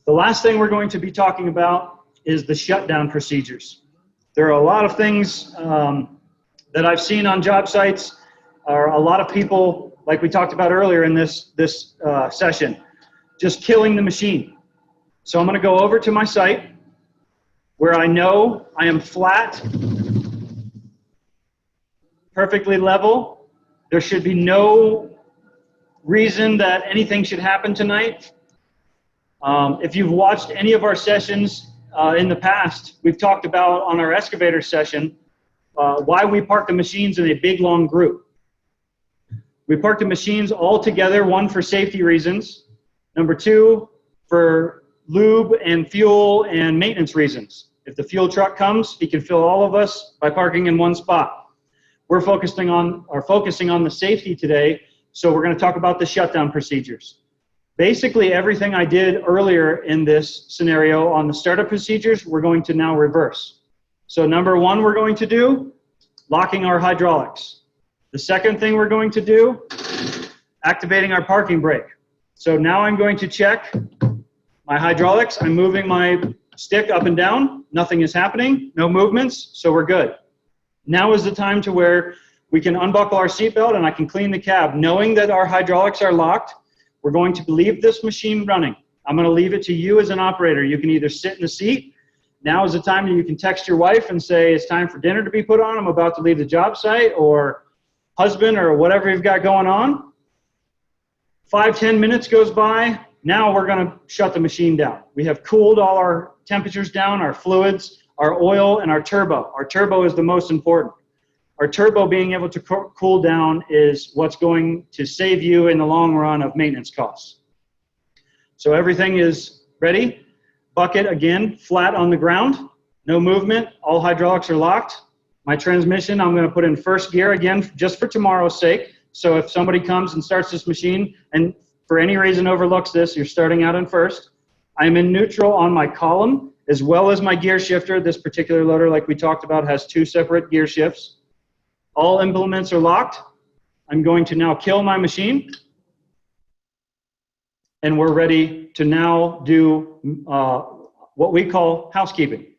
The last thing we're going to be talking about is the shutdown procedures. There are a lot of things that I've seen on job sites, or a lot of people, like we talked about earlier in this session, just killing the machine. So I'm going to go over to my site where I know I am flat, perfectly level. There should be no reason that anything should happen tonight. If you've watched any of our sessions in the past, we've talked about on our excavator session why we park the machines in a big long group. We park the machines all together, one for safety reasons, number two for lube and fuel and maintenance reasons. If the fuel truck comes, he can fill all of us by parking in one spot. We're focusing on the safety today, so we're going to talk about the shutdown procedures. Basically, everything I did earlier in this scenario on the startup procedures, we're going to now reverse. So number one we're going to do, locking our hydraulics. The second thing we're going to do, activating our parking brake. So now I'm going to check my hydraulics. I'm moving my stick up and down. Nothing is happening, no movements, so we're good. Now is the time to where we can unbuckle our seatbelt and I can clean the cab. Knowing that our hydraulics are locked, we're going to leave this machine running. I'm going to leave it to you as an operator. You can either sit in the seat. Now is the time that you can text your wife and say, it's time for dinner to be put on. I'm about to leave the job site, or husband, or whatever you've got going on. 5-10 minutes goes by. Now we're going to shut the machine down. We have cooled all our temperatures down, our fluids, our oil, and our turbo. Our turbo is the most important. Our turbo being able to cool down is what's going to save you in the long run of maintenance costs. So everything is ready. Bucket, again, flat on the ground. No movement. All hydraulics are locked. My transmission, I'm going to put in first gear, again, just for tomorrow's sake. So if somebody comes and starts this machine and for any reason overlooks this, you're starting out in first. I'm in neutral on my column as well as my gear shifter. This particular loader, like we talked about, has 2 separate gear shifts. All implements are locked. I'm going to now kill my machine. And we're ready to now do what we call housekeeping.